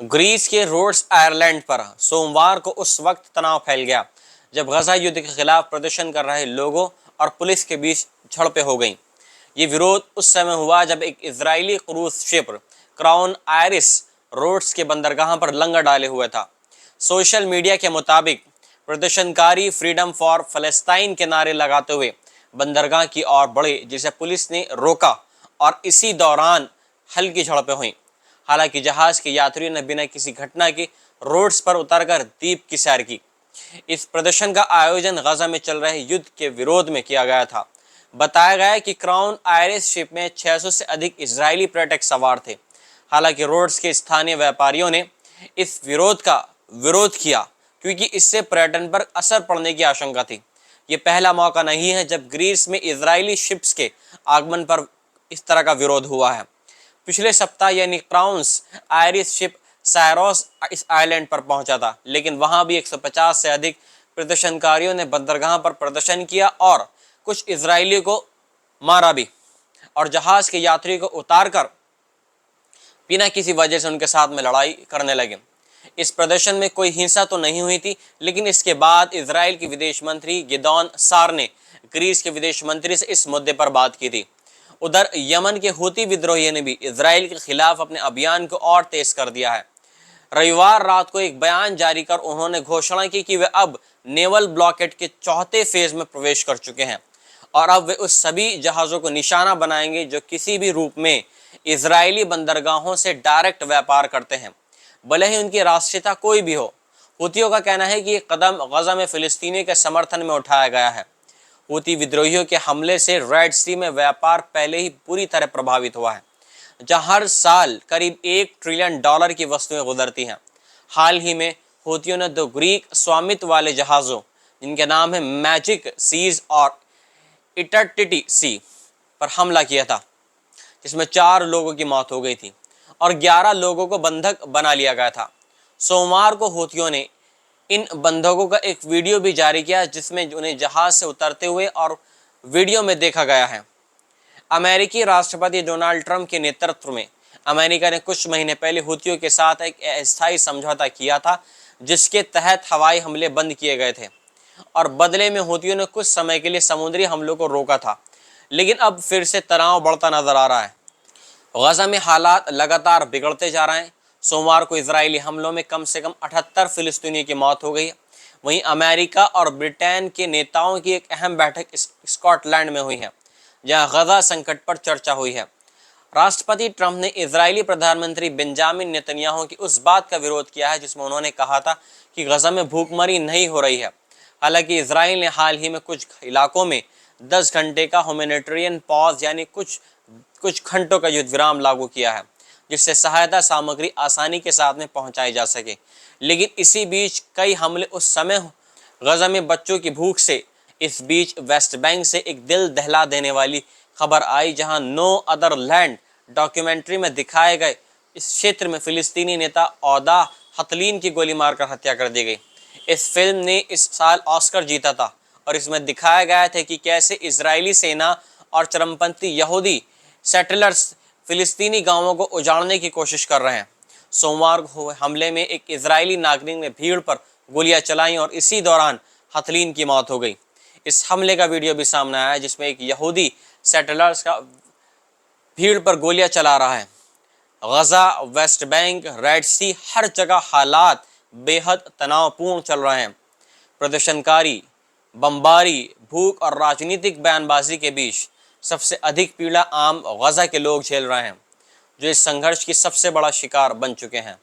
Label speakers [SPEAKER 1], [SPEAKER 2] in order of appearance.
[SPEAKER 1] Greece के roads Ireland पर सोमवार को उस वक्त तनाव फैल गया जब गजा युद्ध के खिलाफ प्रदर्शन कर रहे लोगों और पुलिस के बीच झड़पें हो गईं। ये विरोध उस समय हुआ जब एक Israeli cruise ship Crown Iris Rhodes के बंदरगाह पर लंगर डाले हुए था। सोशल मीडिया के मुताबिक प्रदर्शनकारी फ्रीडम फॉर फलस्तीन के नारे लगाते हुए बंदरगाह की ओर बढ़े, जिसे पुलिस ने रोका और इसी दौरान हल्की झड़पें हुईं। हालांकि जहाज के यात्रियों ने बिना किसी घटना के रोड्स पर उतरकर द्वीप की सैर की। इस प्रदर्शन का आयोजन गजा में चल रहे युद्ध के विरोध में किया गया था। बताया गया है कि क्राउन आयरिस शिप में 600 से अधिक इजरायली पर्यटक सवार थे। हालांकि रोड्स के स्थानीय व्यापारियों ने इस विरोध का विरोध किया क्योंकि इससे पर्यटन पर असर पड़ने की आशंका थी। ये पहला मौका नहीं है जब ग्रीस में इजरायली शिप्स के आगमन पर इस तरह का विरोध हुआ है। पिछले सप्ताह यानी क्राउन्स आयरिस शिप सायरोस इस आइलैंड पर पहुंचा था, लेकिन वहां भी 150 से अधिक प्रदर्शनकारियों ने बंदरगाह पर प्रदर्शन किया और कुछ इजरायलियों को मारा भी और जहाज के यात्री को उतारकर बिना किसी वजह से उनके साथ में लड़ाई करने लगे। इस प्रदर्शन में कोई हिंसा तो नहीं हुई थी, लेकिन इसके बाद इजराइल के विदेश मंत्री गिदोन सार ने ग्रीस के विदेश मंत्री से इस मुद्दे पर बात की थी। उधर यमन के हूती विद्रोहियों ने भी इजराइल के खिलाफ अपने अभियान को और तेज कर दिया है। रविवार रात को एक बयान जारी कर उन्होंने घोषणा की कि वे अब नेवल ब्लॉकेड के चौथे फेज में प्रवेश कर चुके हैं और अब वे उस सभी जहाज़ों को निशाना बनाएंगे जो किसी भी रूप में इजरायली बंदरगाहों से डायरेक्ट व्यापार करते हैं, भले ही उनकी राष्ट्रीयता कोई भी हो। हूतियों का कहना है कि ये कदम गजा में फिलिस्तीनियों के समर्थन में उठाया गया है। हूती विद्रोहियों के हमले से रेड सी में व्यापार पहले ही पूरी तरह प्रभावित हुआ है, जहां हर साल करीब $1 ट्रिलियन की वस्तुएं गुजरती हैं। हाल ही में हूतियों ने 2 ग्रीक स्वामित्व वाले जहाज़ों, जिनके नाम है मैजिक सीज और इटरटिटी सी, पर हमला किया था, जिसमें 4 लोगों की मौत हो गई थी और 11 लोगों को बंधक बना लिया गया था। सोमवार को हूतियों ने इन बंधकों का एक वीडियो भी जारी किया जिसमें उन्हें जहाज से उतरते हुए और वीडियो में देखा गया है। अमेरिकी राष्ट्रपति डोनाल्ड ट्रंप के नेतृत्व में अमेरिका ने कुछ महीने पहले हूतियों के साथ एक अस्थायी समझौता किया था, जिसके तहत हवाई हमले बंद किए गए थे और बदले में हूतियों ने कुछ समय के लिए समुद्री हमलों को रोका था। लेकिन अब फिर से तनाव बढ़ता नजर आ रहा है। गजा में हालात लगातार बिगड़ते जा रहे हैं। सोमवार को इजरायली हमलों में कम से कम 78 फिलिस्तीनियों की मौत हो गई है। वहीं अमेरिका और ब्रिटेन के नेताओं की एक अहम बैठक स्कॉटलैंड में हुई है, जहां गजा संकट पर चर्चा हुई है। राष्ट्रपति ट्रंप ने इजरायली प्रधानमंत्री बेंजामिन नेतन्याहू की उस बात का विरोध किया है जिसमें उन्होंने कहा था कि गजा में भूखमरी नहीं हो रही है। हालांकि इजराइल ने हाल ही में कुछ इलाकों में 10 घंटे का ह्यूमैनिटेरियन पॉज यानी कुछ घंटों का युद्ध विराम लागू किया है, जिससे सहायता सामग्री आसानी के साथ में पहुंचाई जा सके। लेकिन इसी बीच कई हमले उस समय गजा में बच्चों की भूख से। इस बीच वेस्ट बैंक से एक दिल दहला देने वाली खबर आई, जहां नो अदर लैंड डॉक्यूमेंट्री में दिखाए गए इस क्षेत्र में फिलिस्तीनी नेता औदा हतलीन की गोली मारकर हत्या कर दी गई। इस फिल्म ने इस साल ऑस्कर जीता था और इसमें दिखाया गया था कि कैसे इजरायली सेना और चरमपंथी यहूदी सेटलर्स फिलिस्तीनी गांवों को उजाड़ने की कोशिश कर रहे हैं। सोमवार को हुए हमले में एक इजरायली नागरिक ने भीड़ पर गोलियां चलाई और इसी दौरान हतलीन की मौत हो गई। इस हमले का वीडियो भी सामने आया है जिसमें एक यहूदी सेटलर्स का भीड़ पर गोलियां चला रहा है। गजा, वेस्ट बैंक, रेड सी, हर जगह हालात बेहद तनावपूर्ण चल रहे हैं। प्रदर्शनकारी, बमबारी, भूख और राजनीतिक बयानबाजी के बीच सबसे अधिक पीड़ा आम गजा के लोग झेल रहे हैं, जो इस संघर्ष की सबसे बड़ा शिकार बन चुके हैं।